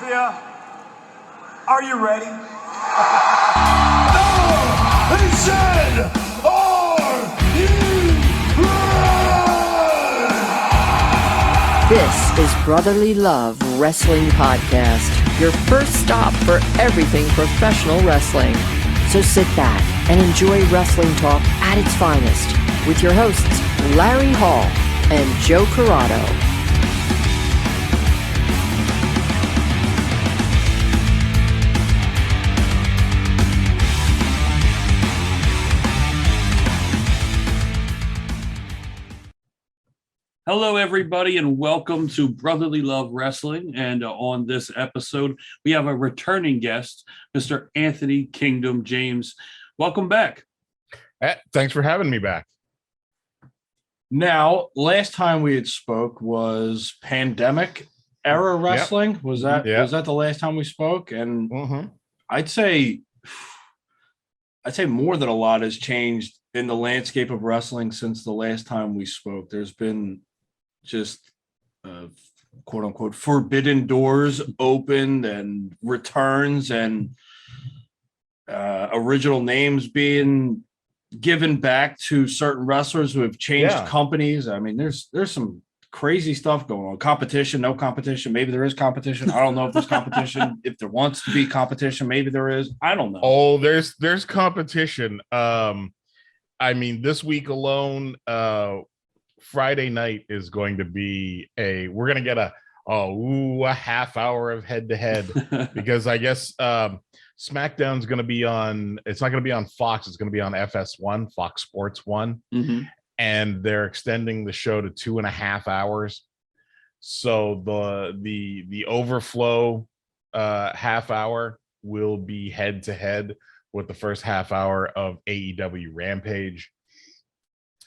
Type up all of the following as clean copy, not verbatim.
Mafia, are you ready? He said, "Are you ready?" This is Brotherly Love Wrestling Podcast, your first stop for everything professional wrestling. So sit back and enjoy wrestling talk at its finest with your hosts, Larry Hall and Joe Corrado. Hello, everybody, and welcome to Brotherly Love Wrestling. And on this episode, we have a returning guest, Mr. Anthony Kingdom James. Welcome back. Thanks for having me back. Now, last time we had spoke was pandemic era wrestling. Yep. Was that the last time we spoke? And I'd say more than a lot has changed in the landscape of wrestling since the last time we spoke. There's been just quote unquote forbidden doors opened and returns and original names being given back to certain wrestlers who have changed companies. I mean, there's some crazy stuff going on. Competition, no competition. Maybe there is competition. I don't know if there's competition. If there wants to be competition, maybe there is. I don't know. Oh, there's competition. I mean, this week alone, Friday night is going to be we're going to get a half hour of head to head because I guess SmackDown's going to be on. It's not going to be on Fox. It's going to be on FS1, Fox Sports 1, and they're extending the show to 2.5 hours. So the overflow half hour will be head to head with the first half hour of AEW Rampage.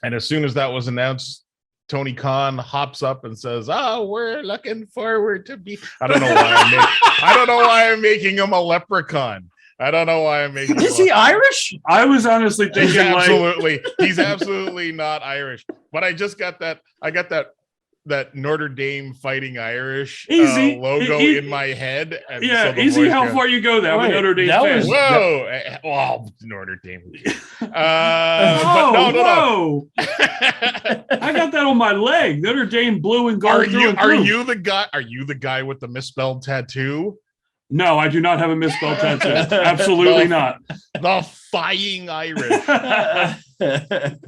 And as soon as that was announced, Tony Khan hops up and says, "Oh, we're looking forward to be." I don't know why I'm making him a leprechaun. I don't know why I'm making. Is he Irish? I was honestly thinking he's absolutely not Irish. But I just got that. I got that Notre Dame Fighting Irish logo in my head. And so easy how far you go there with Notre Dame fans. Whoa, Notre Dame. Whoa. I got that on my leg. Notre Dame blue and gold. Are you the guy with the misspelled tattoo? No, I do not have a misspelled tattoo. Absolutely not. The Fighting Irish.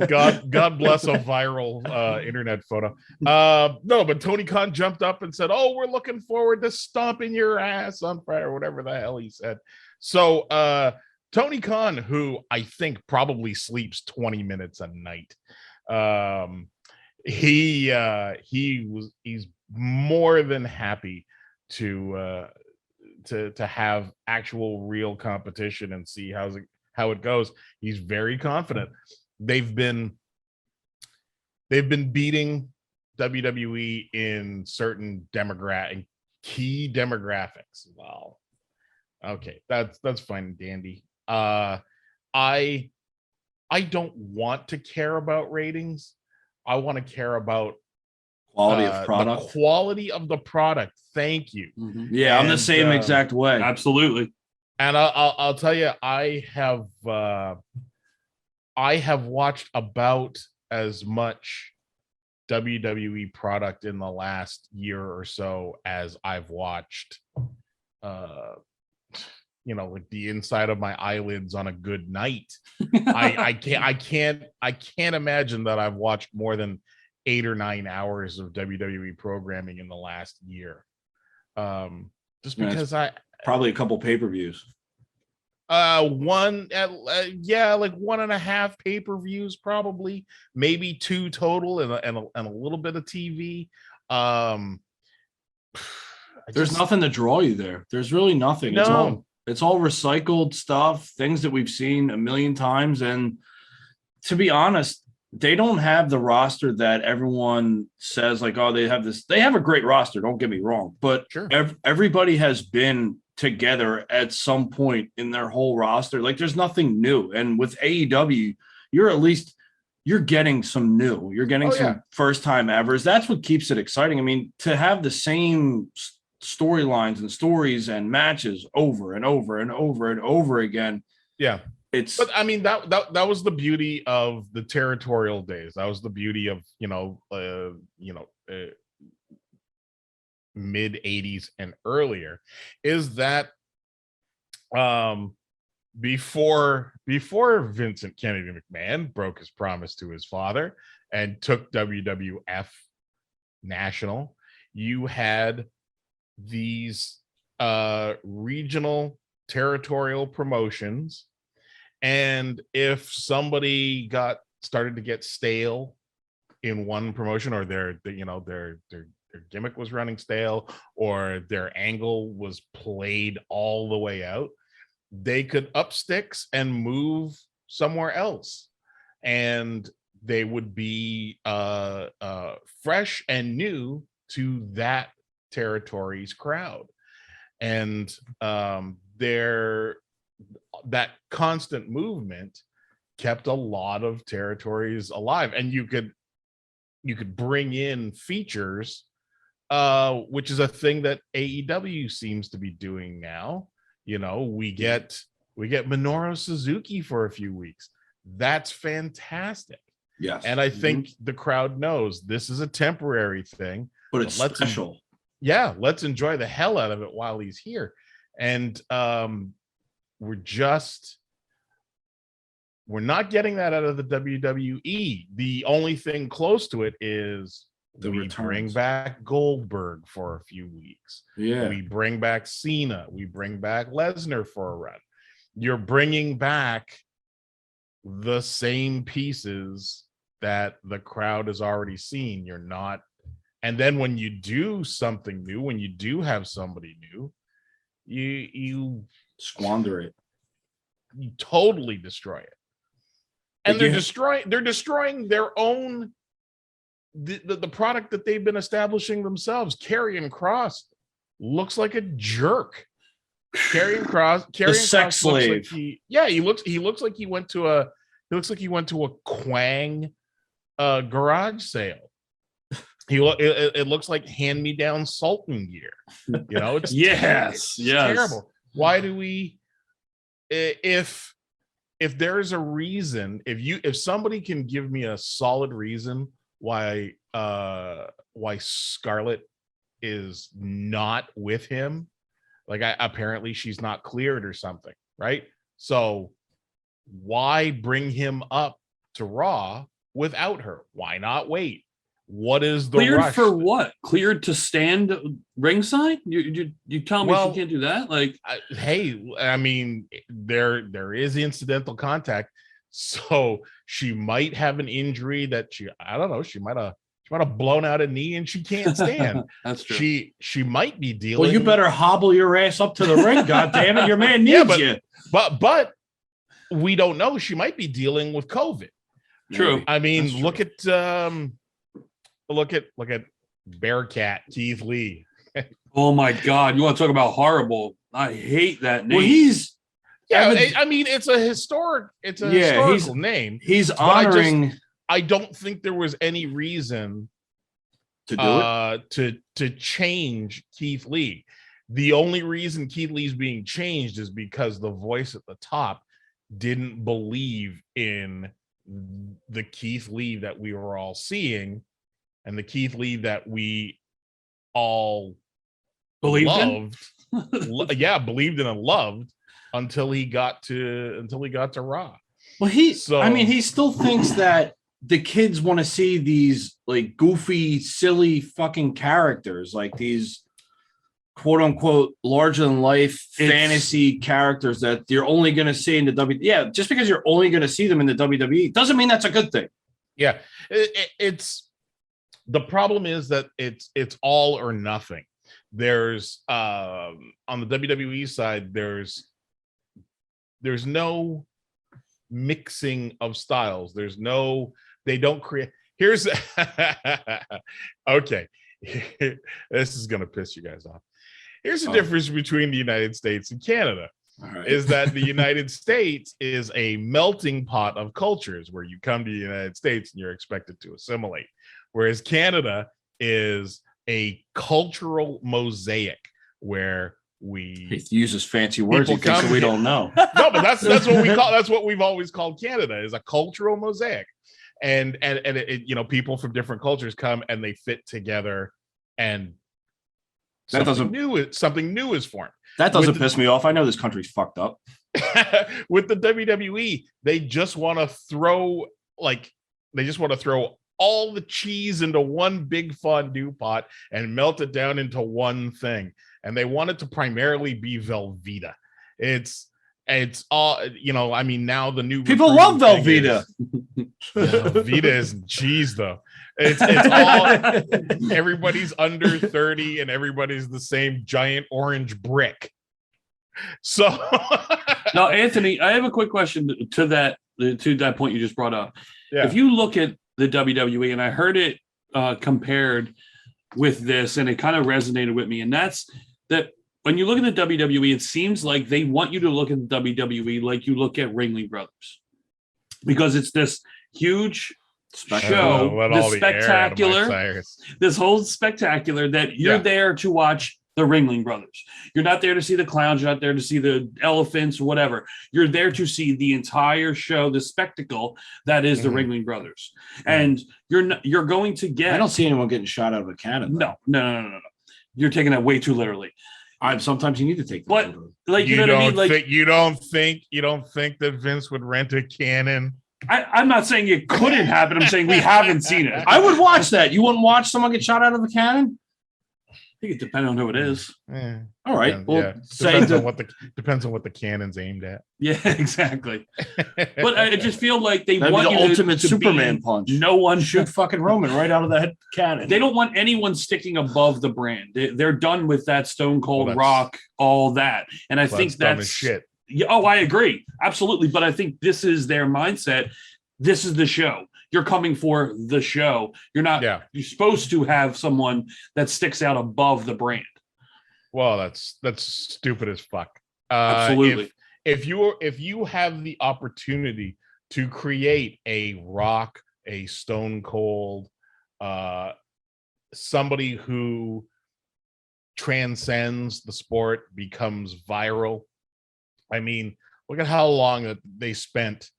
God bless a viral internet photo. No, but Tony Khan jumped up and said, "Oh, we're looking forward to stomping your ass on Friday," or whatever the hell he said. So Tony Khan, who I think probably sleeps 20 minutes a night, he's more than happy to have actual real competition and see how it goes. He's very confident. They've been beating WWE in certain key demographics. Well, okay, that's fine and dandy. I don't want to care about ratings. I want to care about quality of product. The quality of the product. Thank you. Yeah, I'm the same exact way. Absolutely. And I'll tell you, I have watched about as much WWE product in the last year or so as I've watched, like the inside of my eyelids on a good night. I can't imagine that I've watched more than 8 or 9 hours of WWE programming in the last year. Just because probably a couple pay-per-views. Like 1.5 pay-per-views, probably, maybe 2 total, and a little bit of TV. There's nothing to draw you there. There's really nothing. No. It's all recycled stuff, things that we've seen a million times. And to be honest, they don't have the roster that everyone says, like, oh, they have this. They have a great roster, don't get me wrong. But sure, everybody has been together at some point in their whole roster. Like, there's nothing new. And with AEW, you're getting some new. You're getting some first-time evers. That's what keeps it exciting. I mean, to have the same storylines and stories and matches over and over and over and over again. Yeah. But I mean, that was the beauty of the territorial days. That was the beauty of, mid 80s and earlier, is that before Vincent Kennedy McMahon broke his promise to his father and took WWF national, you had these regional territorial promotions, and if somebody started to get stale in one promotion, or their gimmick was running stale, or their angle was played all the way out, they could up sticks and move somewhere else, and they would be fresh and new to that territory's crowd. And that constant movement kept a lot of territories alive, and you could bring in features, which is a thing that AEW seems to be doing now. We get Minoru Suzuki for a few weeks. That's fantastic. Yes. And I think the crowd knows this is a temporary thing, but it's special. Let's enjoy the hell out of it while he's here. And we're not getting that out of the WWE. The only thing close to it is we bring back Goldberg for a few weeks. Yeah. We bring back Cena. We bring back Lesnar for a run. You're bringing back the same pieces that the crowd has already seen. You're not. And then when you do something new, when you do have somebody new, you squander it. You totally destroy it. And they're destroying their own the product that they've been establishing themselves. Karrion Kross looks like a jerk. Karrion Kross, sex slave. He looks like he went to a Quang garage sale. It looks like hand-me-down Sultan gear. It's yes. terrible. Why do we? If there's a reason, if somebody can give me a solid reason why Scarlett is not with him, like apparently she's not cleared or something, right? So why bring him up to Raw without her? Why not wait? What is the cleared rush? for what? Cleared to stand ringside? You tell me she can't do that? I mean, there is incidental contact, so she might have an injury that she might have blown out a knee and she can't stand. That's true. She might be dealing. Well, you better hobble your ass up to the ring, goddammit. Your man needs you. But we don't know. She might be dealing with COVID. True. I mean, look at Bearcat Keith Lee. Oh my God! You want to talk about horrible? I hate that name. Well, I mean, it's a historical name. He's honoring. I don't think there was any reason to do to change Keith Lee. The only reason Keith Lee's being changed is because the voice at the top didn't believe in the Keith Lee that we were all seeing, and the Keith Lee that we all believed in and loved until he got to Raw. Well, he still thinks that the kids want to see these like goofy, silly fucking characters, like these quote unquote larger than life fantasy characters that you're only going to see in the WWE. Yeah, just because you're only going to see them in the WWE doesn't mean that's a good thing. Yeah, it's the problem is that it's all or nothing. There's on the WWE side, there's no mixing of styles. They don't create. Here's okay. This is gonna piss you guys off. Here's the difference between the United States and Canada. Right. Is that the United States is a melting pot of cultures where you come to the United States and you're expected to assimilate, whereas Canada is a cultural mosaic. where we He uses fancy words he People thinks come- that we don't know. no, but that's what we've always called Canada, is a cultural mosaic, and it, people from different cultures come and they fit together, and That something new is formed. That doesn't piss me off. I know this country's fucked up. With the WWE, they just want to throw all the cheese into one big fondue pot and melt it down into one thing. And they want it to primarily be Velveeta. It's all, I mean, now the new People love Velveeta. Velveeta isn't cheese though. It's all everybody's under 30 and everybody's the same giant orange brick. So now, Anthony, I have a quick question to that point you just brought up. Yeah. If you look at the WWE, and I heard it compared with this, and it kind of resonated with me, and that's that when you look at the WWE, it seems like they want you to look at the WWE like you look at Ringling Brothers, because it's this huge show, this spectacular, this whole spectacular that you're there to watch the Ringling Brothers. You're not there to see the clowns. You're not there to see the elephants or whatever. You're there to see the entire show, the spectacle that is the Ringling Brothers. And you're going to get. I don't see anyone getting shot out of a cannon. No. You're taking that way too literally. Sometimes you need to take. But like you know what I mean? Like you don't think that Vince would rent a cannon? I'm not saying it couldn't happen. I'm saying we haven't seen it. I would watch that. You wouldn't watch someone get shot out of a cannon? I think it depends on who it is. All right. Depends on what the cannon's aimed at. Yeah, exactly. But I just feel like they That'd want be the ultimate Superman punch. No one shoot fucking Roman right out of that cannon. They don't want anyone sticking above the brand. They're done with that Stone Cold Rock, all that. And I think that's shit. Yeah, I agree. Absolutely. But I think this is their mindset. This is the show. You're coming for the show. You're not. Yeah. You're supposed to have someone that sticks out above the brand. Well, that's stupid as fuck. Absolutely. If you have the opportunity to create a Rock, a Stone Cold, somebody who transcends the sport, becomes viral. I mean, look at how long that they spent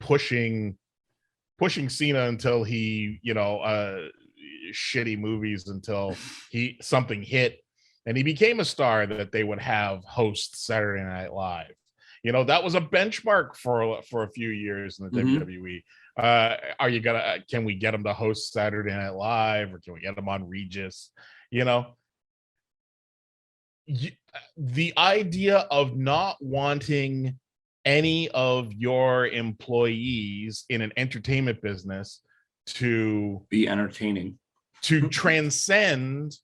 pushing Cena until he, shitty movies until something hit and he became a star that they would have host Saturday Night Live. That was a benchmark for a few years in the WWE. Can we get him to host Saturday Night Live, or can we get him on Regis? The idea of not wanting any of your employees in an entertainment business to be entertaining, to transcend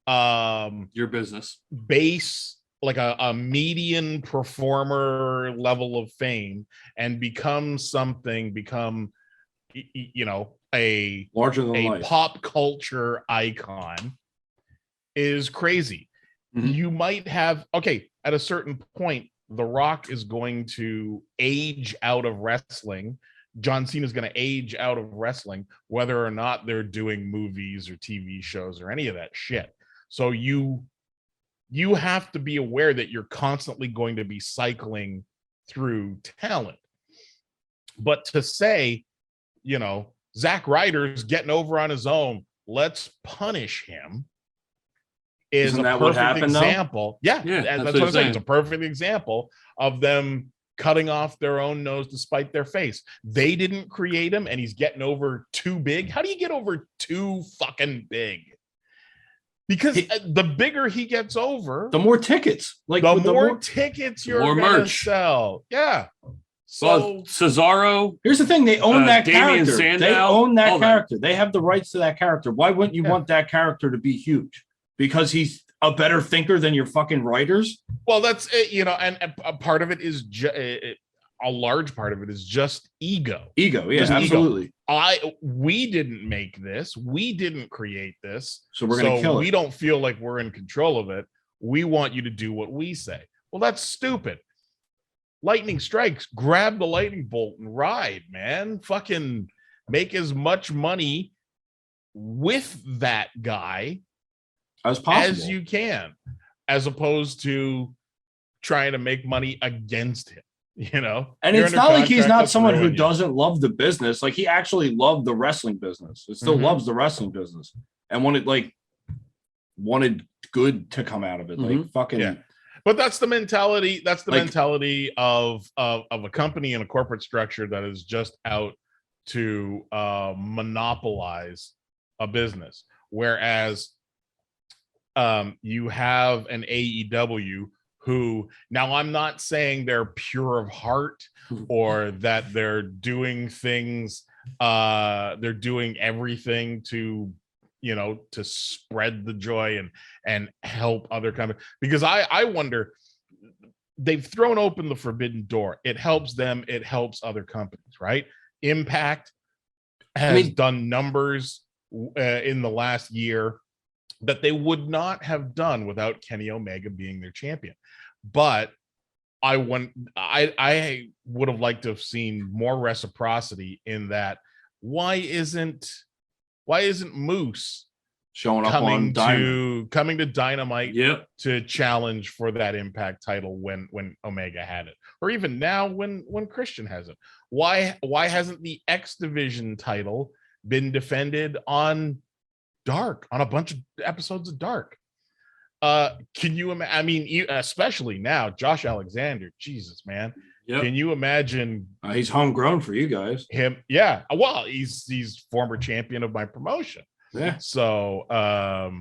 your business base, like a median performer level of fame, and become a larger than life pop culture icon is crazy. You might have, at a certain point, The Rock is going to age out of wrestling. John Cena is going to age out of wrestling, whether or not they're doing movies or TV shows or any of that shit. So you have to be aware that you're constantly going to be cycling through talent. But to say, Zack Ryder's getting over on his own, let's punish him, is Isn't a that what perfect happened, example. though? That's what I'm saying. It's a perfect example of them cutting off their own nose to spite their face. They didn't create him, and he's getting over too big. How do you get over too fucking big? Because the bigger he gets over, the more tickets. Like the more tickets you're gonna sell. Yeah. So Cesaro. Here's the thing: they own that Damian character. Sandow, they own that character. They have the rights to that character. Why wouldn't you want that character to be huge? Because he's a better thinker than your fucking writers. Well, that's it, and a part of it is a large part of it is just ego. Ego, yeah, absolutely. We didn't make this. We didn't create this. So we're going to kill it. We don't feel like we're in control of it. We want you to do what we say. Well, that's stupid. Lightning strikes. Grab the lightning bolt and ride, man. Fucking make as much money with that guy as you can, as opposed to trying to make money against him. And it's not like he's not someone who doesn't love the business. Like, he actually loved the wrestling business. It still loves the wrestling business, and wanted good to come out of it. Like, fucking. Yeah. But that's the mentality. That's the mentality of a company and a corporate structure that is just out to monopolize a business. Whereas you have an AEW who, now I'm not saying they're pure of heart or that they're doing things, they're doing everything to spread the joy and help other companies, because I wonder, they've thrown open the forbidden door. It helps them, it helps other companies, right? Impact has done numbers in the last year that they would not have done without Kenny Omega being their champion. But I would have liked to have seen more reciprocity in that. Why isn't Moose showing up coming to Dynamite to challenge for that Impact title when Omega had it, or even now when Christian has it? Why hasn't the X Division title been defended on Dark, on a bunch of episodes of Dark? Can you imagine? I mean, especially now, Josh Alexander, Jesus, man. Yep. Can you imagine? He's homegrown for you guys. Him, yeah. Well, he's former champion of my promotion. Yeah. So, I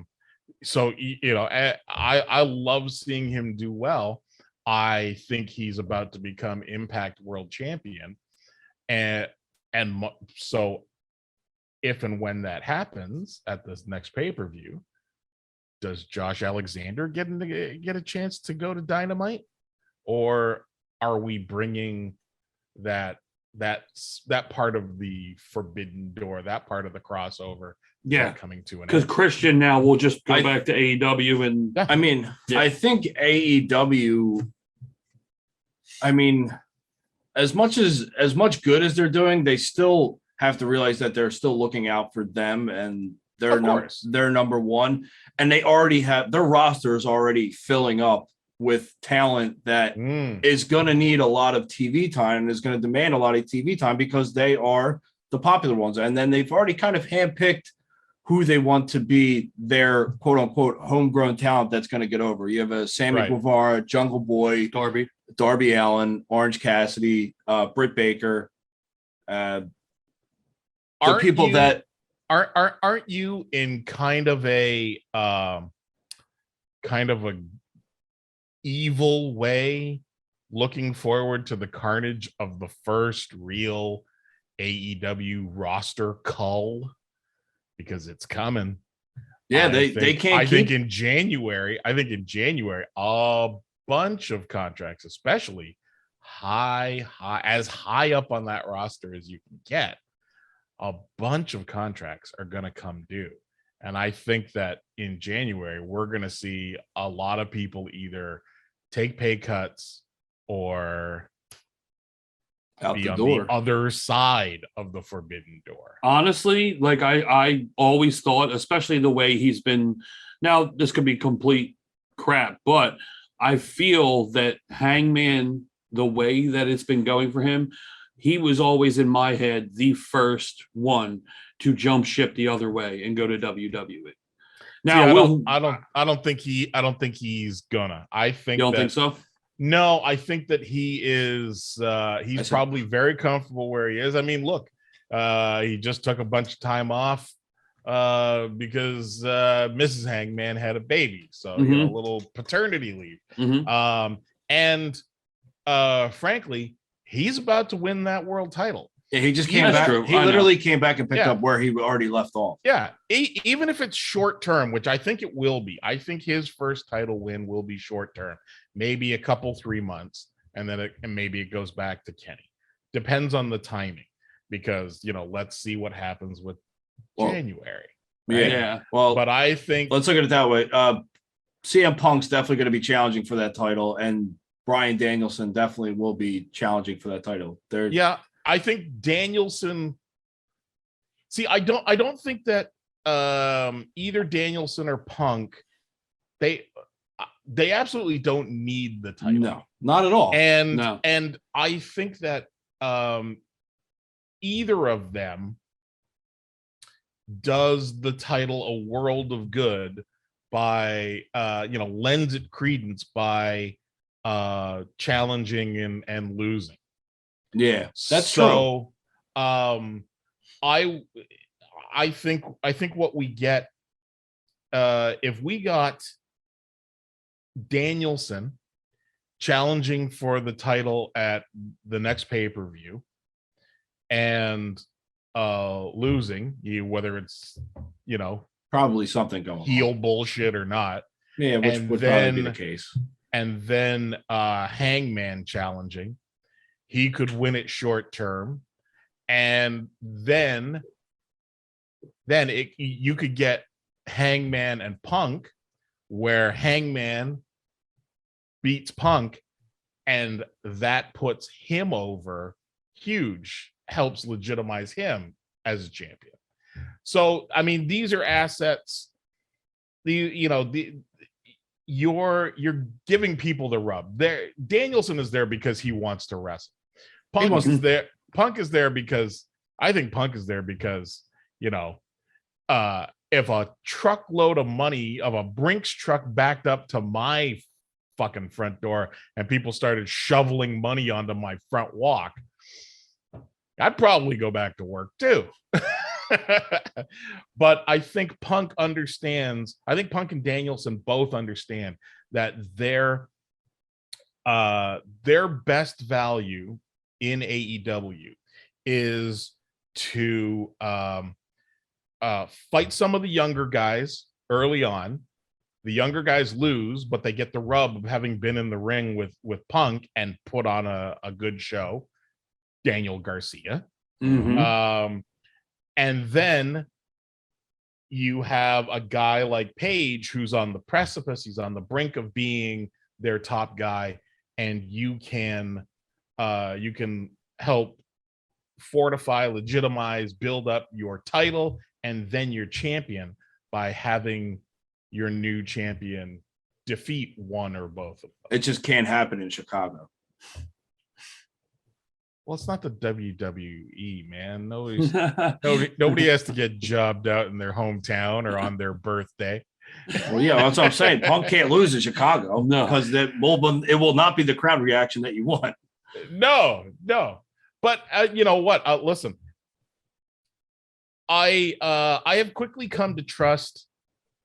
love seeing him do well. I think he's about to become Impact World Champion, and so if and when that happens at this next pay-per-view, does Josh Alexander get a chance to go to Dynamite, or are we bringing that part of the forbidden door, that part of the crossover, coming to an end? Because Christian now will just go back to AEW, and I mean, I think AEW. I mean, as much good as they're doing, they still have to realize that they're still looking out for them, and they're number one, and they already have their roster is already filling up with talent that is going to need a lot of TV time and is going to demand a lot of TV time because they are the popular ones. And then they've already kind of handpicked who they want to be their quote unquote homegrown talent that's going to get over. You have a Sammy Guevara, Jungle Boy, Darby Allin, Orange Cassidy, Britt Baker. Aren't you in kind of a evil way looking forward to the carnage of the first real AEW roster cull, because it's coming? Yeah, they can't. I think in January, a bunch of contracts, especially high up on that roster as you can get, a bunch of contracts are going to come due. And I think that in January, we're going to see a lot of people either take pay cuts or be on the other side of the forbidden door. Honestly, like I always thought, especially the way he's been, now this could be complete crap, but I feel that Hangman, the way that it's been going for him, he was always in my head the first one to jump ship the other way and go to WWE. Now, I don't think he's gonna. I think you don't think so. No, I think that he is. He's probably very comfortable where he is. I mean, look, he just took a bunch of time off because Mrs. Hangman had a baby, so a little paternity leave. And frankly, he's about to win that world title. Yeah, he just came back. He literally came back and picked up where he already left off. Yeah, even if it's short term, which I think it will be. I think his first title win will be short term, maybe a couple 3 months, and then maybe it goes back to Kenny. Depends on the timing, because let's see what happens with January. Right? Yeah. Well, but I think let's look at it that way. CM Punk's definitely going to be challenging for that title, and Bryan Danielson definitely will be challenging for that title. I think Danielson. See, I don't think that either Danielson or Punk they absolutely don't need the title. No, not at all. And I think that either of them does the title a world of good by lends it credence by challenging and losing. Yeah, that's so true. I think what we get, if we got Danielson challenging for the title at the next pay-per-view and losing, whether it's probably something going heel on. bullshit or not, which would probably be the case. And then Hangman challenging, he could win it short term, and then you could get Hangman and Punk, where Hangman beats Punk, and that puts him over huge, helps legitimize him as a champion. So, I mean, these are assets. You're giving people the rub. There, Danielson is there because he wants to wrestle. Punk is there. Punk is there because I think Punk is there because if a truckload of money of a Brinks truck backed up to my fucking front door and people started shoveling money onto my front walk, I'd probably go back to work too. But I think Punk understands. I think Punk and Danielson both understand that their best value in AEW is to fight some of the younger guys early on. The younger guys lose, but they get the rub of having been in the ring with Punk and put on a good show. Daniel Garcia. Mm-hmm. And then you have a guy like Page who's on the precipice. He's on the brink of being their top guy, and you can help fortify, legitimize, build up your title and then your champion by having your new champion defeat one or both of them. It just can't happen in Chicago. Well, it's not the WWE, man. Nobody has to get jobbed out in their hometown or on their birthday. Well, yeah, that's what I'm saying. Punk can't lose in Chicago, because it will not be the crowd reaction that you want. No. But you know what? Listen, I have quickly come to trust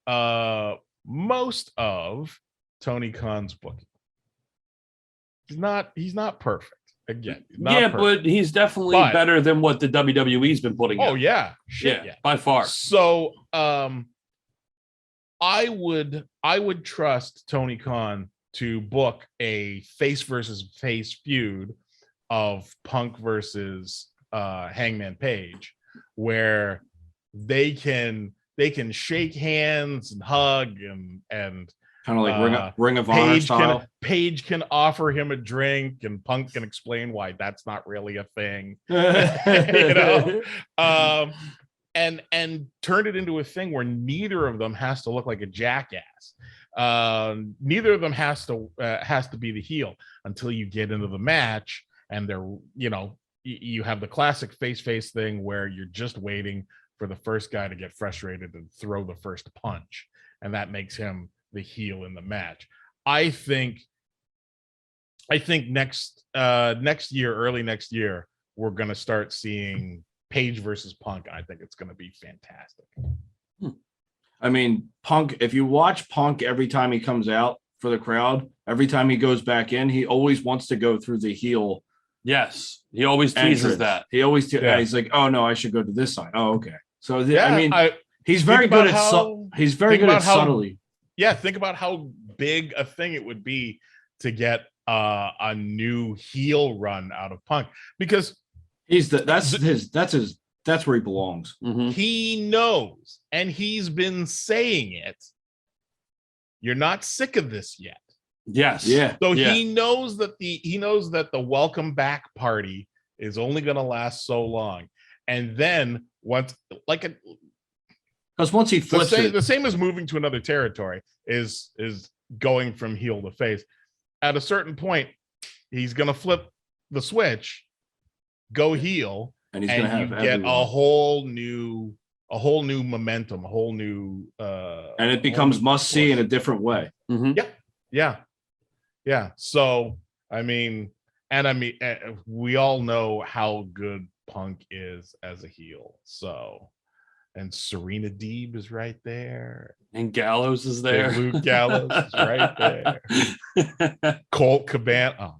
most of Tony Khan's booking. He's not perfect. Again, but he's definitely better than what the WWE's been putting out. Oh yeah, shit, by far. So I would trust Tony Khan to book a face versus face feud of Punk versus Hangman Page, where they can shake hands and hug and kind of like Ring of Honor style. Page can offer him a drink, and Punk can explain why that's not really a thing. And turn it into a thing where neither of them has to look like a jackass. Neither of them has to be the heel until you get into the match, and they're you have the classic face thing where you're just waiting for the first guy to get frustrated and throw the first punch, and that makes him the heel in the match. I think next year, early next year, we're gonna start seeing Page versus Punk. I think it's gonna be fantastic. I mean, Punk, if you watch Punk every time he comes out for the crowd, every time he goes back in, he always wants to go through the heel. Yes, he always teases that. He always he's like, oh no, I should go to this side. Oh, okay. So I mean, he's very good at subtly. Yeah, think about how big a thing it would be to get a new heel run out of Punk, because that's where he belongs. Mm-hmm. He knows, and he's been saying it. You're not sick of this yet. Yes. Yeah. So he knows that the welcome back party is only going to last so long, and then once Because once he flips the same as moving to another territory is going from heel to face. At a certain point, he's going to flip the switch, go heel, and you get a whole new momentum, a whole new and it becomes must see in a different way. Mm-hmm. Yeah. So we all know how good Punk is as a heel. So, and Serena Deeb is right there, and Gallows is there. Luke Gallows is right there. Colt Cabana. Oh,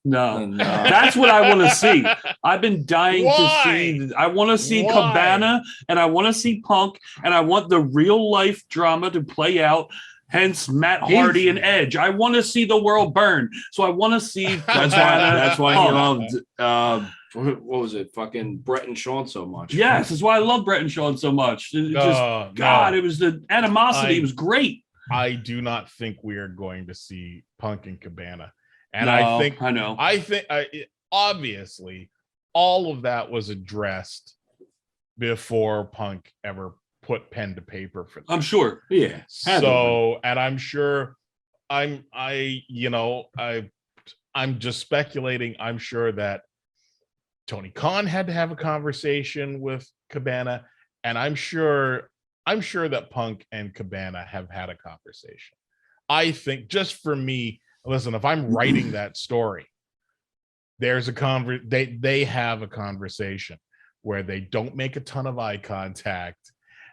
no, that's what I want to see. I've been dying to see. I want to see Cabana, and I want to see Punk, and I want the real life drama to play out. Hence Matt Hardy and Edge. I want to see the world burn. So I want to see. That's why he loved. What was it? Fucking Brett and Sean so much. Yes, that's why I love Brett and Sean so much. It was the animosity. It was great. I do not think we are going to see Punk and Cabana. And no, I think obviously all of that was addressed before Punk ever put pen to paper for that. I'm sure. Yeah. So, and I'm sure I'm just speculating. I'm sure that Tony Khan had to have a conversation with Cabana, and I'm sure that Punk and Cabana have had a conversation. I think, just for me, listen, if I'm writing that story, there's they have a conversation where they don't make a ton of eye contact.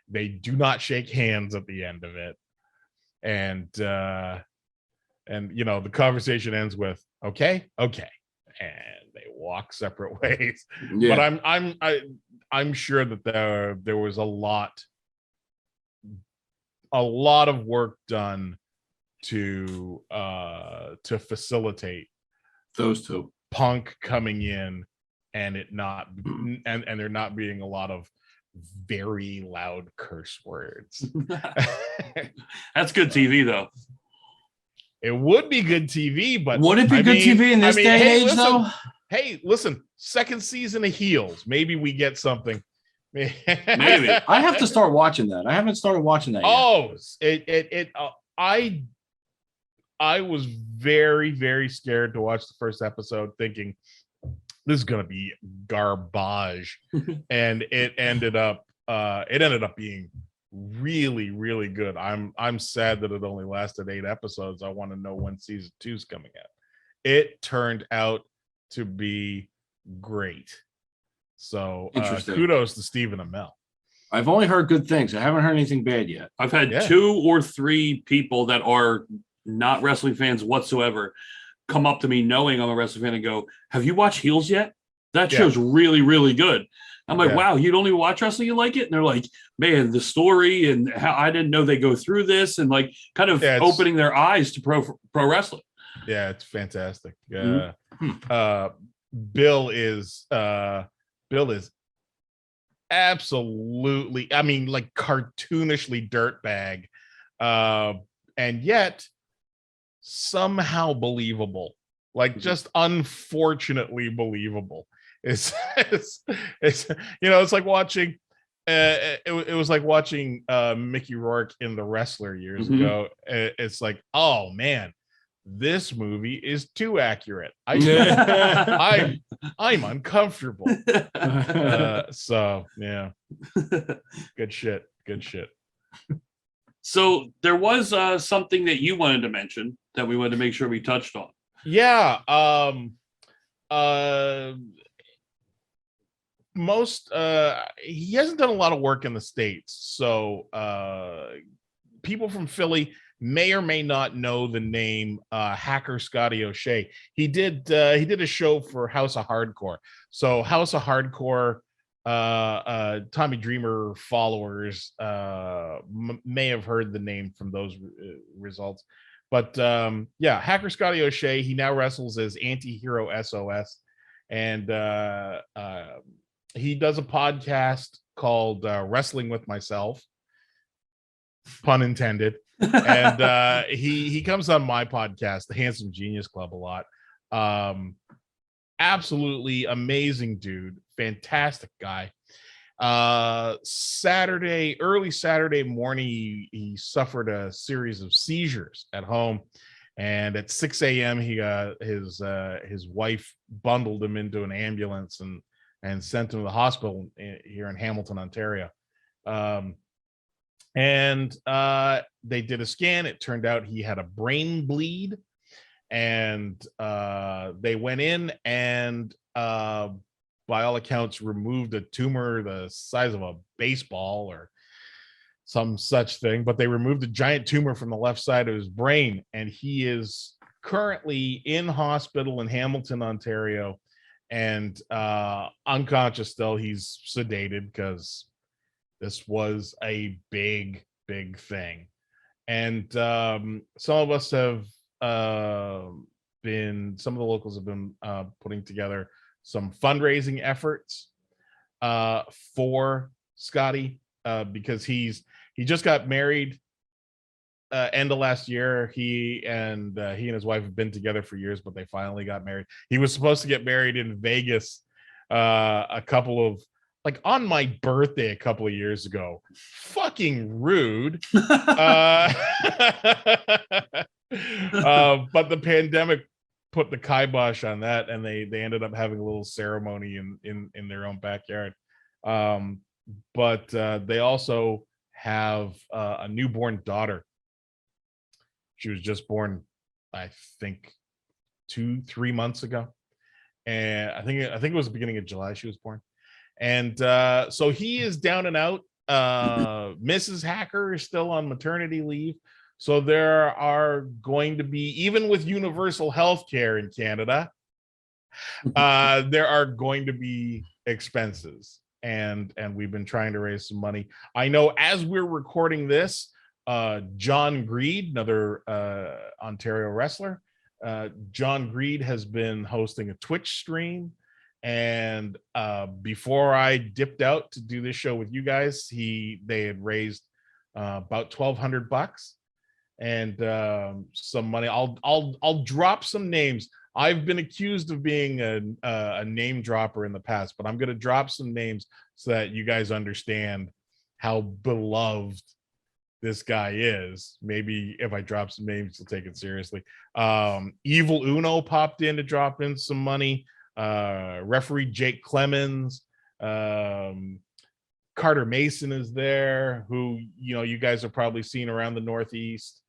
They do not shake hands at the end of it. And the conversation ends with, okay. And they walk separate ways. Yeah. But I'm sure that there was a lot of work done to facilitate those two, Punk coming in and it not and there not being a lot of very loud curse words. That's good TV though. It would be good TV, but would it be good TV in this day and age though? Hey, listen, second season of Heels. Maybe we get something. Maybe. I have to start watching that. I haven't started watching that yet. I was very, very scared to watch the first episode, thinking this is gonna be garbage. And it ended up being really, really good. I'm sad that it only lasted 8 episodes. I want to know when season 2 is coming out. It turned out to be great. So kudos to Stephen Amell. I've only heard good things. I haven't heard anything bad yet. I've had 2 or 3 people that are not wrestling fans whatsoever come up to me knowing I'm a wrestling fan and go, have you watched Heels yet? That show's really, really good. I'm like, wow, you don't even watch wrestling, you like it? And they're like, man, the story and how I didn't know they go through this, and like kind of opening their eyes to pro wrestling. Yeah, it's fantastic. Bill is absolutely, I mean, like cartoonishly dirtbag, and yet somehow believable, like just unfortunately believable. It's like watching it was like watching Mickey Rourke in The Wrestler years ago. It's like, oh man, this movie is too accurate. I'm uncomfortable. So yeah, good shit. So there was something that you wanted to mention that we wanted to make sure we touched on. Yeah. He hasn't done a lot of work in the States, so people from Philly may or may not know the name Hacker Scotty O'Shea. He did a show for House of Hardcore. So House of Hardcore, Tommy Dreamer followers may have heard the name from those results. But Hacker Scotty O'Shea, he now wrestles as Anti-Hero SOS, and he does a podcast called Wrestling with Myself, pun intended. And he comes on my podcast, the Handsome Genius Club, a lot. Absolutely amazing dude, fantastic guy. Early Saturday morning, he suffered a series of seizures at home, and at 6 a.m. he got his wife bundled him into an ambulance and sent him to the hospital here in Hamilton, Ontario. And they did a scan. It turned out he had a brain bleed, and they went in and by all accounts removed a tumor the size of a baseball or some such thing, but they removed a giant tumor from the left side of his brain, and he is currently in hospital in Hamilton, Ontario, and unconscious still. He's sedated because this was a big thing. And some of us have some of the locals have been putting together some fundraising efforts for Scotty, because he just got married end of last year. He and his wife have been together for years, but they finally got married. He was supposed to get married in Vegas a couple of, like, on my birthday a couple of years ago. Fucking rude. But the pandemic put the kibosh on that, and they ended up having a little ceremony in their own backyard. But they also have a newborn daughter. She was just born, I think, 2-3 months ago, and I think it was the beginning of July she was born. And so he is down and out. Mrs. Hacker is still on maternity leave. So there are going to be, even with universal health care in Canada, there are going to be expenses. And we've been trying to raise some money. I know as we're recording this, John Greed, another Ontario wrestler, John Greed has been hosting a Twitch stream. And before I dipped out to do this show with you guys, they had raised about $1,200 and some money. I'll drop some names. I've been accused of being a name dropper in the past, but I'm going to drop some names so that you guys understand how beloved this guy is. Maybe if I drop some names, you'll take it seriously. Evil Uno popped in to drop in some money. Referee Jake Clemens, Carter Mason is there, who you guys have probably seen around the Northeast.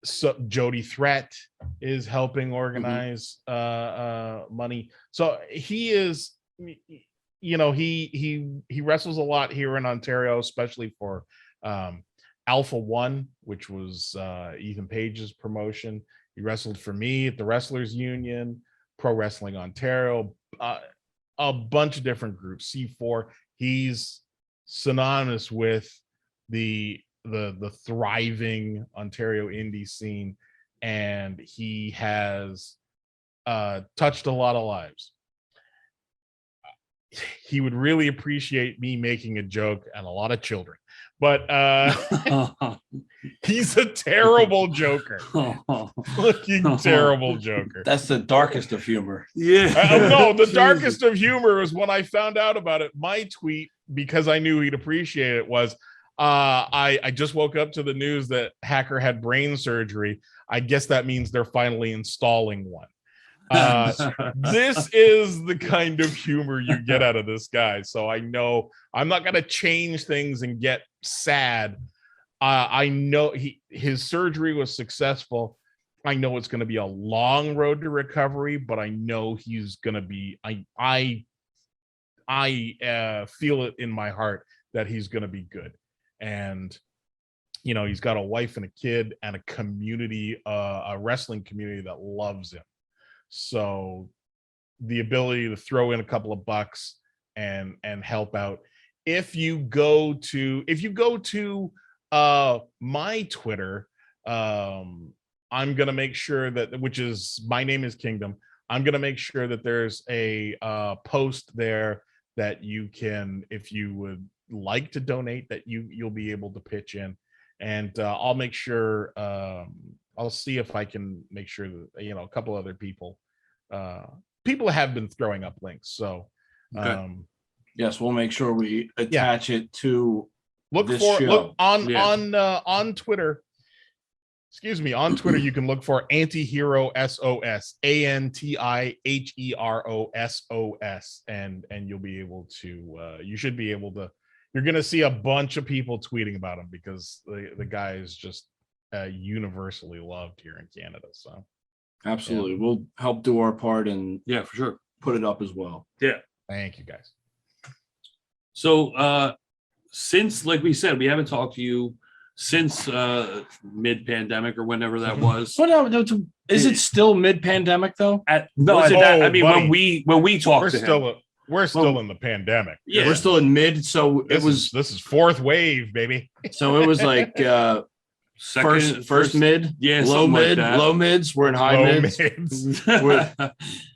So Jody Threat is helping organize money. So he is, he wrestles a lot here in Ontario, especially for Alpha One, which was Ethan Page's promotion. He wrestled for me at the Wrestlers Union, Pro Wrestling Ontario, a bunch of different groups. C4. He's synonymous with the thriving Ontario indie scene, and he has touched a lot of lives. He would really appreciate me making a joke and a lot of children, but he's a terrible joker. Fucking terrible joker. That's the darkest of humor. Yeah. No, the darkest of humor was when I found out about it. My tweet, because I knew he'd appreciate it, was I just woke up to the news that Hacker had brain surgery. I guess that means they're finally installing one. This is the kind of humor you get out of this guy. So I know I'm not going to change things and get sad. I know his surgery was successful. I know it's going to be a long road to recovery, but I know he's going to be, I feel it in my heart that he's going to be good. And he's got a wife and a kid and a community, a wrestling community that loves him. So the ability to throw in a couple of bucks and help out. If you go to my Twitter, I'm gonna make sure that, which is My Name is Kingdom, I'm gonna make sure that there's a post there that you can, if you would like to donate, that you'll be able to pitch in. And I'll make sure, I'll see if I can make sure that a couple other people have been throwing up links. So okay. Yes, we'll make sure we attach it to look this for show. look on Yeah. on Twitter. Excuse me, on Twitter you can look for Antihero SOS, ANTIHEROSOS, and you'll be able to you should be able to, you're gonna see a bunch of people tweeting about him because the guy is just universally loved here in Canada. So Absolutely. We'll help do our part and Yeah, for sure. put it up as well. Yeah. thank you guys. So since, like we said, we haven't talked to you since mid-pandemic or whenever that was. But is it still mid-pandemic though? I mean, buddy. when we talked We're to him, still in the pandemic. Yeah. We're still in mid, so This is fourth wave, baby. so it was like first mid, yeah, low something like mid, that. low mids. We're in high Low mids. mids. We're-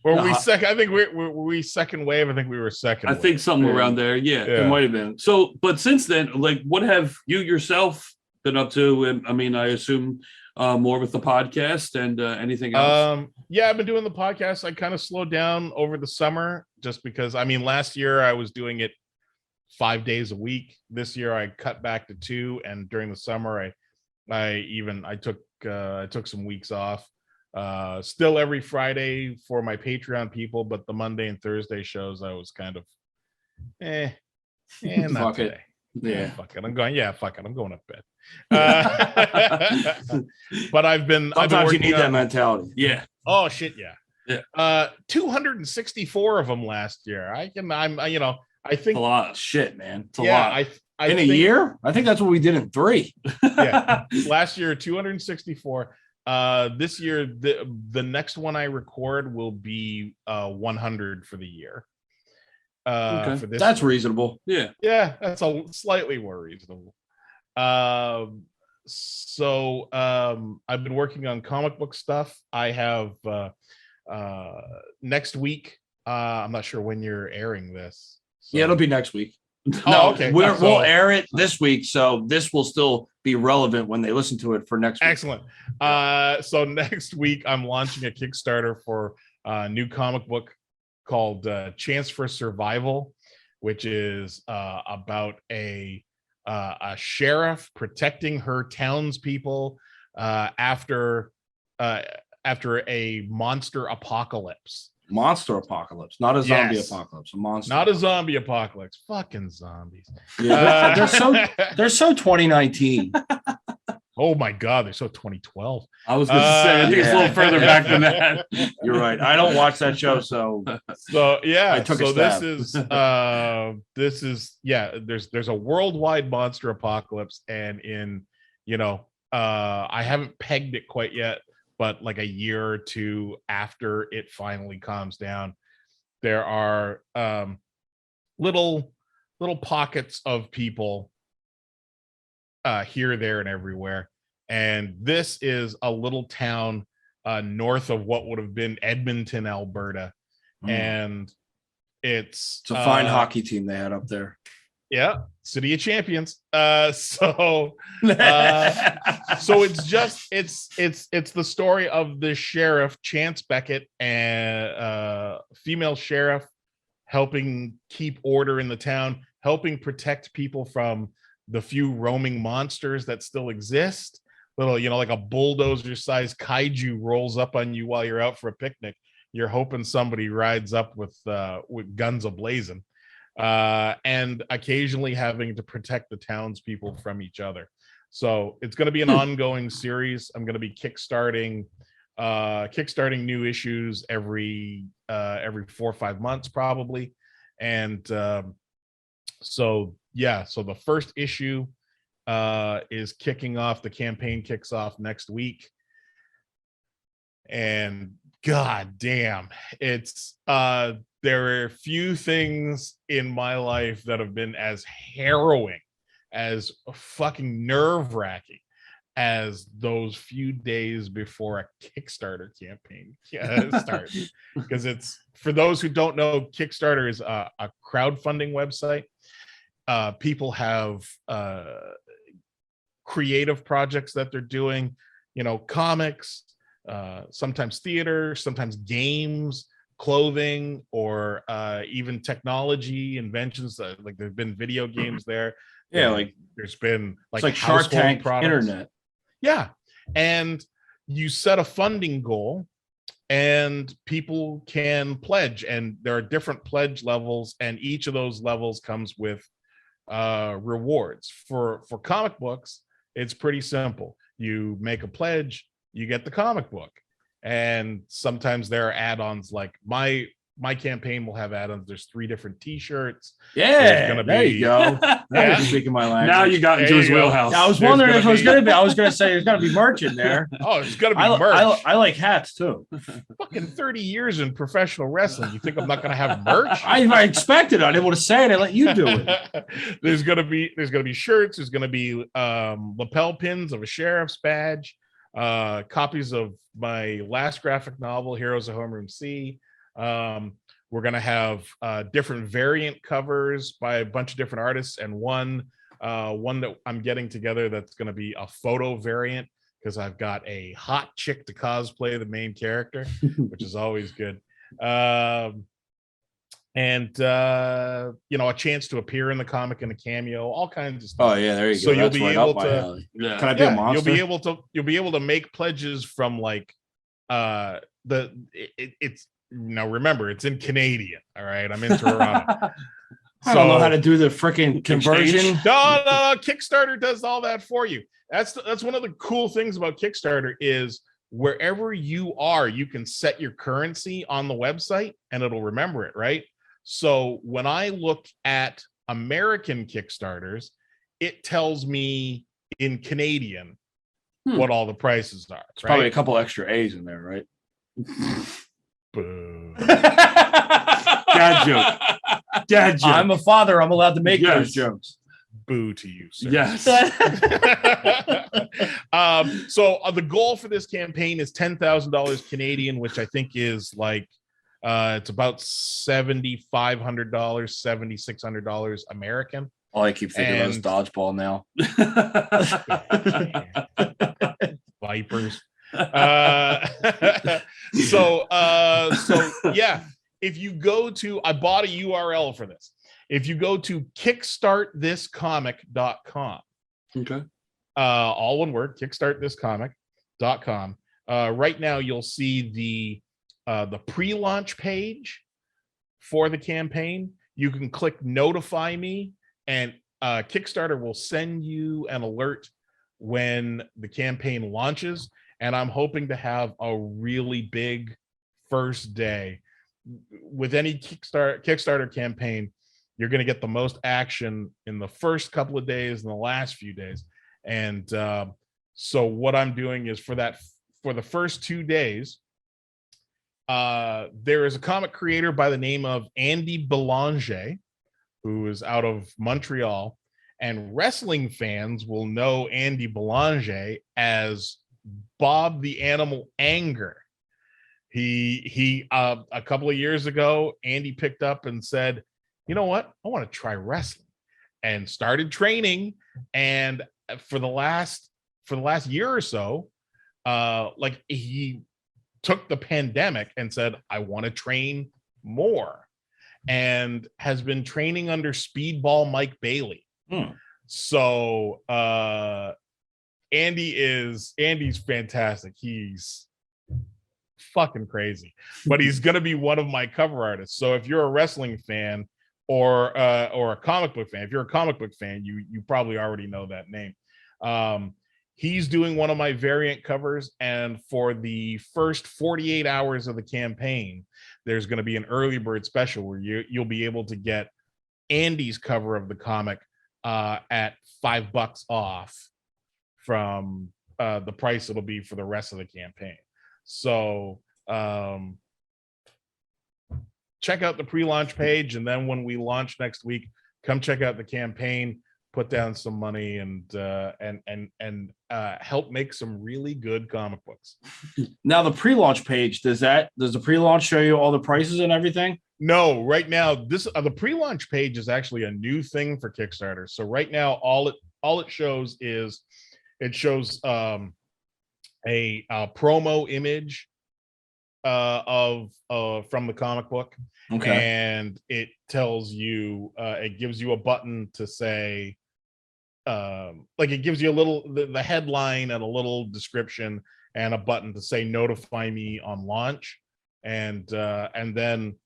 Were we second? I think we second wave. I think we were second. I think wave. something Yeah. around there. Yeah. Yeah. It might have been. So, but since then, like, what have you yourself been up to? And I mean, I assume more with the podcast and anything else. Yeah, I've been doing the podcast. I kind of slowed down over the summer just because, I mean, last year I was doing it 5 days a week. This year I cut back to 2, and during the summer I took some weeks off. Still every Friday for my Patreon people, but the Monday and Thursday shows I was kind of not Fuck it. today. Yeah. Fuck it. I'm going to bed. But I've been Sometimes you working need that on- mentality. Yeah. Oh shit, yeah. Yeah. 264 of them last year. I think A lot. Shit, man. It's a yeah, lot. I In a think- year? I think that's what we did in 3. Yeah. Last year 264. This year the next one I record will be 100 for the year. Okay. For this That's year. reasonable. Yeah. Yeah, that's a slightly more reasonable. So I've been working on comic book stuff. I have next week. I'm not sure when you're airing this. So. Yeah, it'll be next week. Oh, okay. We'll air it this week, so this will still be relevant when they listen to it for next week. Excellent. So next week I'm launching a Kickstarter for a new comic book called Chance for Survival, which is about a sheriff protecting her townspeople after a monster apocalypse. Monster apocalypse, not a zombie Yes. apocalypse. A monster. Not a zombie apocalypse. Fucking zombies. Yeah, they're so 2019. Oh my god, they're so 2012. I was going to say, I think it's a little yeah. further back than that. You're right. I don't watch that show, so So yeah, I took a so stab. this is yeah. There's a worldwide monster apocalypse, and I haven't pegged it quite yet, but like a year or two after it finally calms down, there are little pockets of people here, there, and everywhere. And this is a little town north of what would have been Edmonton, Alberta. And it's a fine hockey team they had up there. Yeah, City of Champions. So it's just it's the story of the sheriff, Chance Beckett, and female sheriff helping keep order in the town, helping protect people from the few roaming monsters that still exist. Little, like a bulldozer-sized kaiju rolls up on you while you're out for a picnic. You're hoping somebody rides up with guns a-blazing. And occasionally having to protect the townspeople from each other. So it's going to be an ongoing series. I'm going to be kickstarting new issues every 4 or 5 months probably. And so the first issue is kicking off. The campaign kicks off next week. And god damn, it's there are few things in my life that have been as harrowing, as fucking nerve-wracking as those few days before a Kickstarter campaign starts. Because it's, for those who don't know, Kickstarter is a crowdfunding website. People have creative projects that they're doing, comics, sometimes theater, sometimes games, clothing or even technology inventions. Like there've been video games there. Yeah, like there's been it's like Shark household Tank products. internet. Yeah, and you set a funding goal, and people can pledge, and there are different pledge levels, and each of those levels comes with rewards. For comic books, it's pretty simple. You make a pledge, you get the comic book. And sometimes there are add-ons. Like my campaign will have add-ons. There's 3 different t-shirts. Yeah, there you go. Now you're speaking my language. Now you got into his wheelhouse. I was wondering if it was gonna be. I was gonna say there's gotta be merch in there. Oh, it's gonna be merch. I like hats too. Fucking 30 years in professional wrestling. You think I'm not gonna have merch? I expected it. I didn't want to say it. I let you do it. There's gonna be shirts. There's gonna be lapel pins of a sheriff's badge, copies of my last graphic novel, Heroes of Homeroom C. We're gonna have different variant covers by a bunch of different artists, and one that I'm getting together that's gonna be a photo variant, because I've got a hot chick to cosplay the main character, which is always good. And a chance to appear in the comic in a cameo, all kinds of stuff. Oh yeah, there you go. So you'll be able to. Yeah. Can I be a monster? You'll be able to make pledges from like it's now remember, it's in Canadian. All right, I'm in Toronto. I don't know how to do the freaking conversion. No, Kickstarter does all that for you. That's one of the cool things about Kickstarter is wherever you are, you can set your currency on the website and it'll remember it, right? So when I look at American Kickstarters, it tells me in Canadian what all the prices are. It's probably a couple extra A's in there, right? Boo. Dad joke. Dad joke. I'm a father. I'm allowed to make those jokes. Boo to you, sir. Yes. So the goal for this campaign is $10,000 Canadian, which I think is like it's about $7,500, $7,600 American. All I keep thinking about is dodgeball now. Vipers. So yeah, if you go to, I bought a URL for this. If you go to kickstartthiscomic.com, Okay. All one word, kickstartthiscomic.com. Right now you'll see the pre-launch page for the campaign. You can click notify me, and Kickstarter will send you an alert when the campaign launches. And I'm hoping to have a really big first day. With any Kickstarter campaign, you're going to get the most action in the first couple of days and the last few days. And so what I'm doing is for the first 2 days, there is a comic creator by the name of Andy Belanger, who is out of Montreal, and wrestling fans will know Andy Belanger as Bob the Animal Anger. He a couple of years ago, Andy picked up and said, you know what, I want to try wrestling, and started training. And for the last year or so, like he took the pandemic and said, I want to train more, and has been training under Speedball Mike Bailey. So Andy's fantastic. He's fucking crazy, but he's gonna be one of my cover artists. So if you're a wrestling fan or a comic book fan, if you're a comic book fan, you probably already know that name. He's doing one of my variant covers, and for the first 48 hours of the campaign, there's going to be an early bird special where you'll be able to get Andy's cover of the comic at $5 off from the price it'll be for the rest of the campaign. So check out the pre-launch page, and then when we launch next week, come check out the campaign, put down some money, and help make some really good comic books. Now, the pre-launch page, does the pre-launch show you all the prices and everything? No, right now the pre-launch page is actually a new thing for Kickstarter. So right now, all it shows is a promo image from the comic book. Okay. And it tells you, it gives you a button to say, like it gives you a little the headline and a little description and a button to say notify me on launch. And then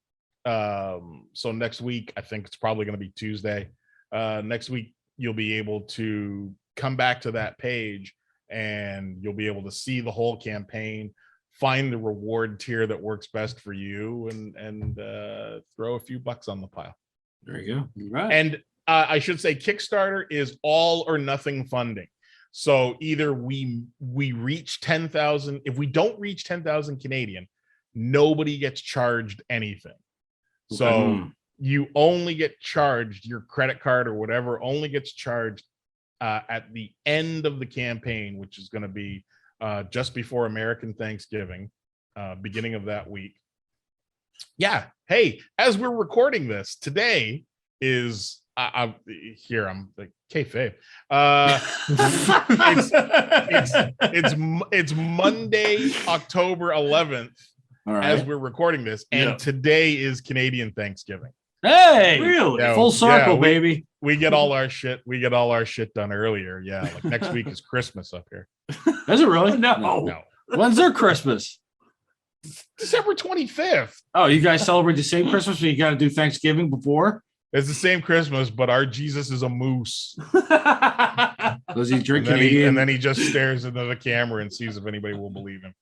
so next week, I think it's probably going to be Tuesday, next week you'll be able to come back to that page and you'll be able to see the whole campaign, find the reward tier that works best for you, and throw a few bucks on the pile. There you go. Right. And I should say Kickstarter is all or nothing funding. So either we reach 10,000. If we don't reach 10,000 Canadian, nobody gets charged anything. So you only get charged, your credit card or whatever only gets charged at the end of the campaign, which is going to be just before American Thanksgiving, beginning of that week. Yeah. Hey, as we're recording this, today is I'm here. I'm like kayfabe. It's Monday, October 11th, as we're recording this, and today is Canadian Thanksgiving. Hey, really? Yeah, full circle, baby. We get all our shit. We get all our shit done earlier. Yeah, like next week is Christmas up here. Is it really? No. When's their Christmas? December 25th. Oh, you guys celebrate the same Christmas, but you got to do Thanksgiving before? It's the same Christmas, but our Jesus is a moose. Does he drink and Canadian? and then he just stares into the camera and sees if anybody will believe him.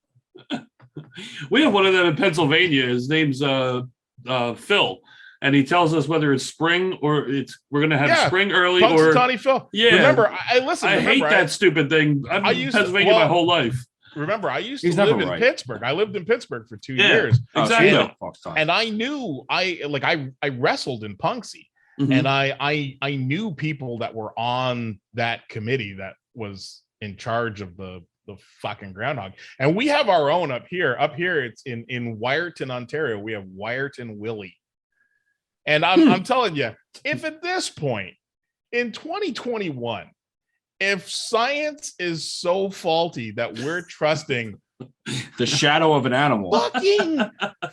We have one of them in Pennsylvania. His name's Phil, and he tells us whether it's spring or we're gonna have spring early or Tawny Phil. Yeah. Remember, I hate that stupid thing. I've been in Pennsylvania my whole life. Remember, I used to live in Pittsburgh. I lived in Pittsburgh for 2 years. Exactly. And I knew I wrestled in Punxsy, and I knew people that were on that committee that was in charge of the fucking groundhog. And we have our own up here. Up here, it's in Wyerton, Ontario. We have Wyerton Willie. And I'm telling you, if at this point in 2021, if science is so faulty that we're trusting the shadow of an animal,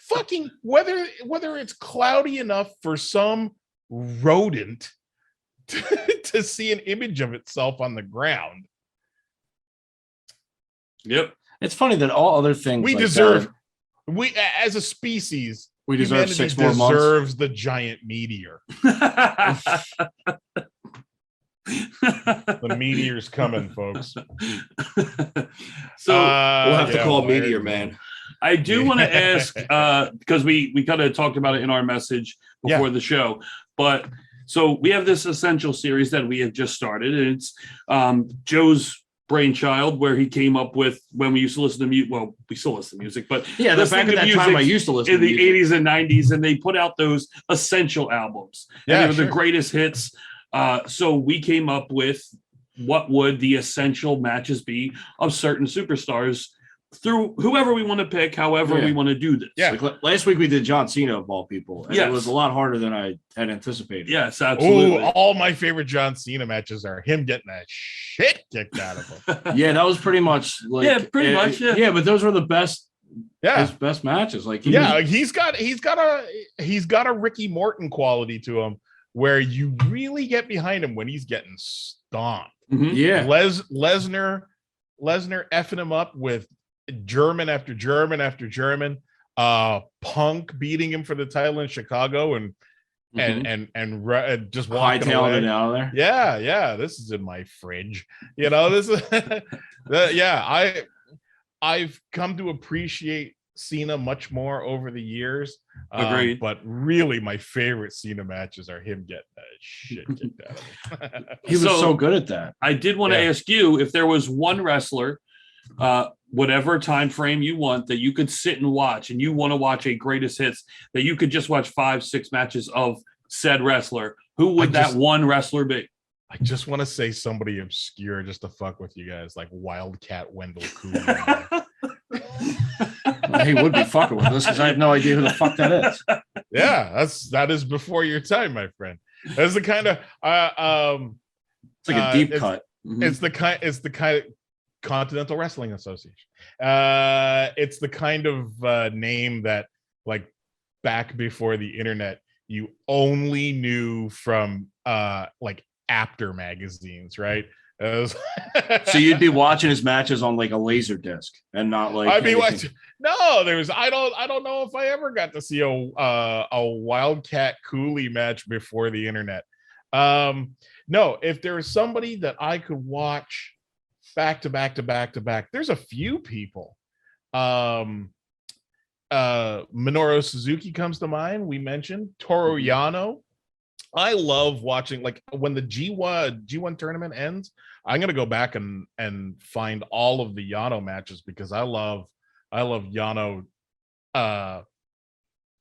fucking whether it's cloudy enough for some rodent to see an image of itself on the ground. Yep. It's funny that all other things we like deserve that, we as a species, we deserve 6 more months. Deserves the giant meteor. The meteor's coming, folks. So we'll have to call Meteor Man. I do want to ask because we kind of talked about it in our message before the show, but so we have this essential series that we have just started, and it's Joe's brainchild, where he came up with, when we used to listen to music. Well, we still listen to music, but the back of that time I used to listen in to the music. 80s and 90s, and they put out those essential albums. And they were the greatest hits. So we came up with what would the essential matches be of certain superstars through whoever we want to pick, however we want to do this. Yeah. Like last week we did John Cena of all people. And it was a lot harder than I had anticipated. Yes, absolutely. Ooh, all my favorite John Cena matches are him getting that shit kicked out of him. Yeah, that was pretty much like pretty much. Yeah, but those were the best. Yeah, his best matches. Like he's got a Ricky Morton quality to him, where you really get behind him when he's getting stomped. Yeah, Lesnar effing him up with German after German after German. Punk beating him for the title in Chicago and just walking away. It out of there. Yeah. This is in my fridge. This is I've come to appreciate Cena much more over the years. Agreed. But really, my favorite Cena matches are him getting that shit kicked out of him. He was so good at that. I did want to ask you if there was one wrestler, whatever time frame you want, that you could sit and watch, and you want to watch a greatest hits, that you could just watch 5-6 matches of said wrestler. Who would that one wrestler be? I just want to say somebody obscure just to fuck with you guys, like Wildcat Wendell Cooley. He would be fucking with us because I have no idea who the fuck that is. Yeah, that is before your time, my friend. That's the kind of it's like a deep cut. It's the kind Continental Wrestling Association. It's the kind of name that, like, back before the internet, you only knew from like Apter magazines, right? So you'd be watching his matches on like a laser disc and not like. I mean, no, there's. I don't know if I ever got to see a Wildcat Cooley match before the internet. No, if there was somebody that I could watch back to back to back to back, there's a few people. Minoru Suzuki comes to mind. We mentioned Toru Yano. I love watching, like, when the G1 tournament ends, I'm gonna go back and find all of the Yano matches, because I love Yano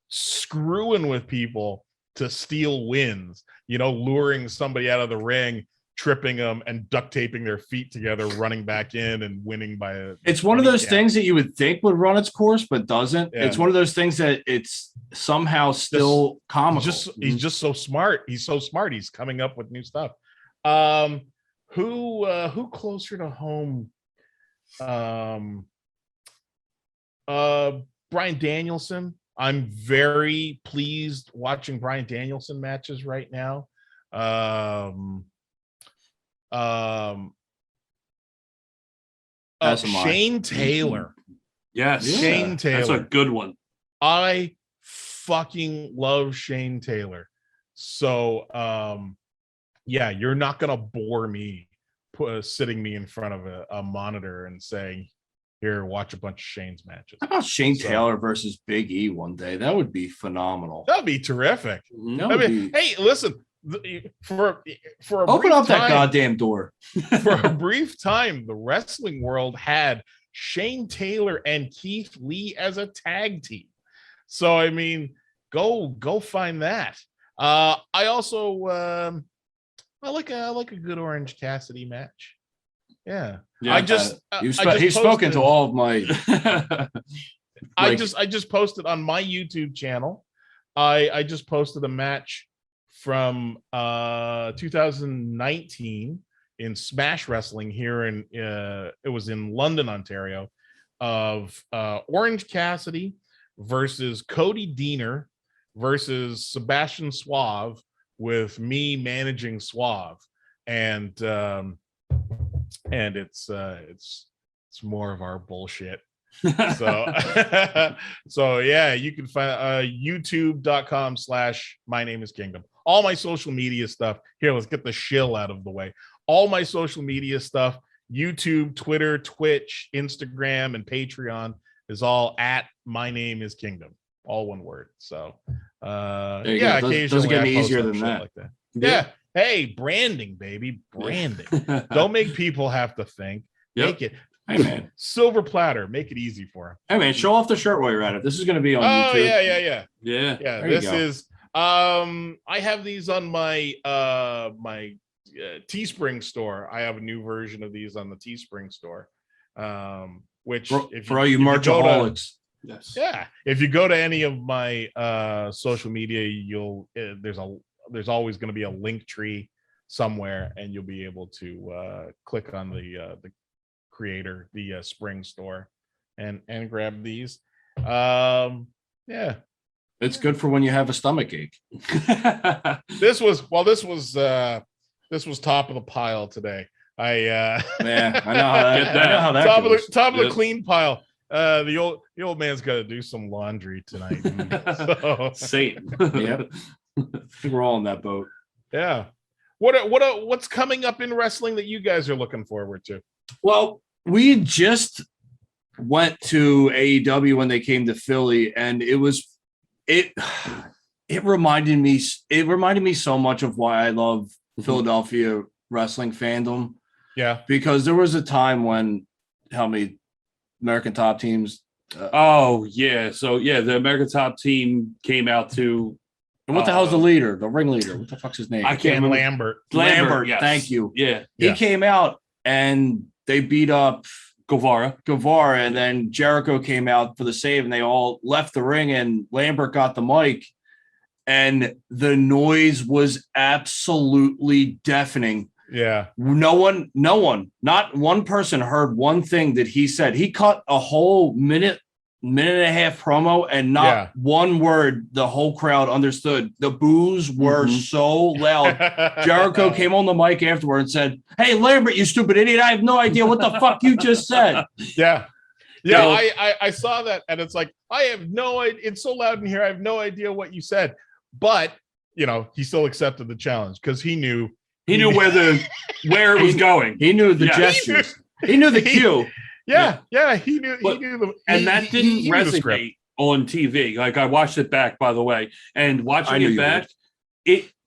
screwing with people to steal wins, luring somebody out of the ring, tripping them and duct taping their feet together, running back in and winning by it's one of those things that you would think would run its course, but doesn't. Yeah. It's one of those things that it's somehow still comical. He's just so smart. He's so smart. He's coming up with new stuff. Who closer to home? Bryan Danielson. I'm very pleased watching Bryan Danielson matches right now. Shane Taylor. Yes. Shane Taylor. That's a good one. I fucking love Shane Taylor. So, yeah, you're not going to bore me sitting me in front of a monitor and saying, here, watch a bunch of Shane's matches. How about Shane Taylor versus Big E one day? That would be phenomenal. That'd be terrific. Hey, listen, for a open up that goddamn door. For a brief time, the wrestling world had Shane Taylor and Keith Lee as a tag team. So, I mean, go find that. I also I like a good Orange Cassidy match. Yeah. He's spoken to all of my. I just posted on my YouTube channel. I just posted a match from 2019 in Smash Wrestling here in it was in London, Ontario, of Orange Cassidy versus Cody Deaner versus Sebastian Suave, with me managing Suave, and it's more of our bullshit. So so yeah, you can find youtube.com/my-name-is-kingdom. All my social media stuff here. Let's get the shill out of the way. All my social media stuff, YouTube, Twitter, Twitch, Instagram, and Patreon, is all at My Name Is Kingdom, all one word. So yeah, occasionally doesn't get any easier than that. Like that. Yeah. Hey, branding, baby, branding. Don't make people have to think. Make it. Hey, man. Silver platter. Make it easy for him. Hey, man, show off the shirt while you're at it. This is going to be on YouTube. Yeah. This is. I have these on my my Teespring store. I have a new version of these on the Teespring store. Which for all you marchaholics. Yes. Yeah. If you go to any of my social media, there's always going to be a link tree somewhere, and you'll be able to click on the creator, the Spring store, and grab these. Yeah. It's good for when you have a stomach ache. This was top of the pile today. I know how that top of the clean pile. The old man's got to do some laundry tonight. So. Satan. Yep. I think we're all in that boat. Yeah. What's coming up in wrestling that you guys are looking forward to? Well, we just went to AEW when they came to Philly, and it reminded me so much of why I love Philadelphia wrestling fandom. Yeah. Because there was a time when American Top Teams. So the American Top Team came out to. And what the hell's the leader? The ringleader? What the fuck's his name? I can't remember. Lambert. Yes. Thank you. Yeah. He came out and they beat up Guevara, and then Jericho came out for the save, and they all left the ring, and Lambert got the mic, and the noise was absolutely deafening. Yeah. No one, not one person heard one thing that he said. He cut a whole minute and a half promo, and not one word the whole crowd understood. The boos were so loud. Jericho came on the mic afterward and said, "Hey, Lambert, you stupid idiot. I have no idea what the fuck you just said." Yeah. I saw that, and it's like, I have no idea. It's so loud in here. I have no idea what you said. But, he still accepted the challenge because he knew where it was going. He knew the gestures. He knew the cue. Yeah, he knew. He knew that didn't resonate on TV. Like, I watched it back, by the way, and watching it back,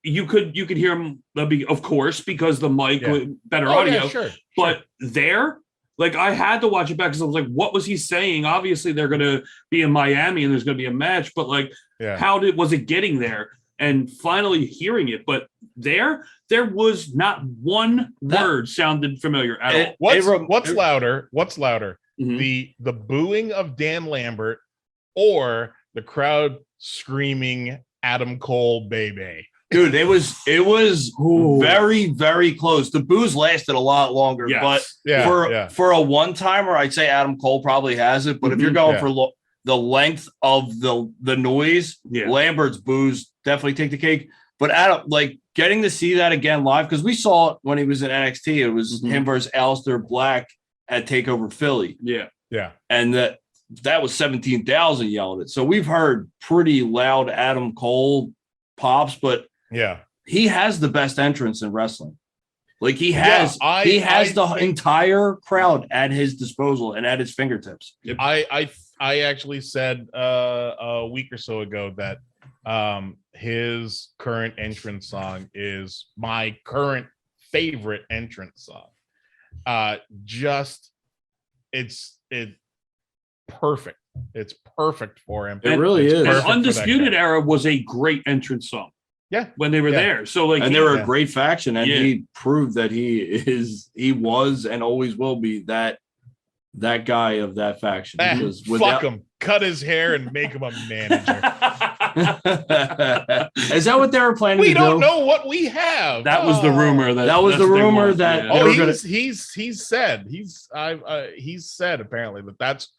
you could hear him, of course, because the mic better audio. But there, like, I had to watch it back because I was like, what was he saying? Obviously, they're going to be in Miami and there's going to be a match, but like, how was it getting there? And finally hearing it, but there was not one word sounded familiar at all. What's louder? Mm-hmm. The booing of Dan Lambert or the crowd screaming Adam Cole, baby? Dude, it was very, very close. The boos lasted a lot longer, but for a one-timer, I'd say Adam Cole probably has it. But if you're going for the length of the noise, Lambert's boos definitely take the cake. But Adam, like, getting to see that again live, because we saw it when he was in NXT, it was him versus Aleister Black at TakeOver Philly. Yeah. And that was 17,000 yelling it. So we've heard pretty loud Adam Cole pops, but he has the best entrance in wrestling. Like, he has the entire crowd at his disposal and at his fingertips. I actually said a week or so ago that his current entrance song is my current favorite entrance song. It's perfect. It's perfect for him. It really is. And Undisputed Era was a great entrance song. Yeah, when they were there. So like, and they were a great faction, and he proved that he was and always will be that guy of that faction. Fuck him, cut his hair and make him a manager. Is that what they were planning? We don't know what we have. That was the rumor. That was the rumor that. He's said apparently that's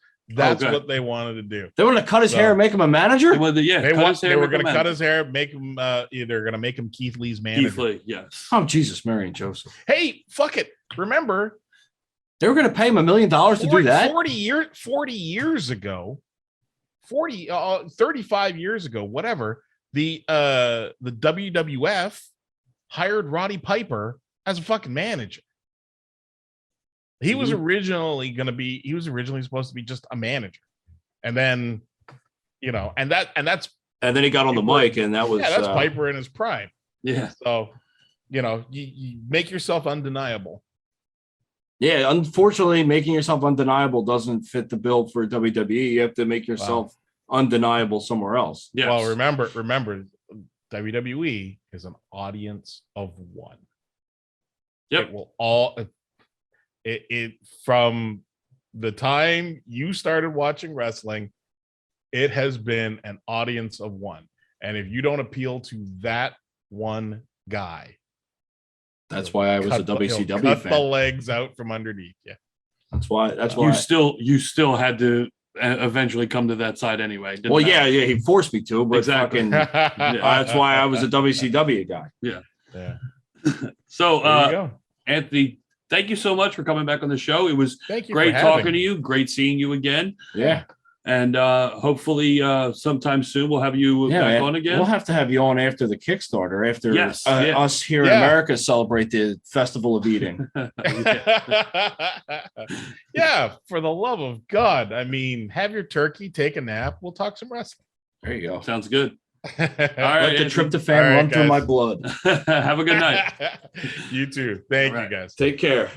what they wanted to do. They wanted to cut his hair and make him a manager. They were going to cut his hair, make him either going to make him Keith Lee's manager. Keith Lee, yes. Oh, Jesus, Mary and Joseph. Hey, fuck it. Remember, they were going to pay him $1 million to do that. 40 years ago, 35 years ago, whatever. The WWF hired Roddy Piper as a fucking manager. He was originally supposed to be just a manager. And then, and then he got on the mic, and that was that's Piper in his prime. Yeah. So, you make yourself undeniable. Yeah, unfortunately, making yourself undeniable doesn't fit the bill for WWE. You have to make yourself undeniable somewhere else. Yes. Well, remember, WWE is an audience of one. Yep. It will all it from the time you started watching wrestling, it has been an audience of one. And if you don't appeal to that one guy, that's why I was a WCW cut fan. The legs out from underneath you. That's why you still had to eventually come to that side anyway. Well, yeah, he forced me to, but exactly. That's why I was a WCW guy. Yeah. So Anthony, thank you so much for coming back on the show. It was great talking to you. Great seeing you again. Yeah. And hopefully sometime soon we'll have you back on again. We'll have to have you on after the Kickstarter, after us here in America celebrate the Festival of Eating. Yeah, for the love of God. I mean, have your turkey, take a nap. We'll talk some wrestling. There you go. Sounds good. All right, let the tryptophan run through my blood. Have a good night. You too. Thank you, guys. Take care.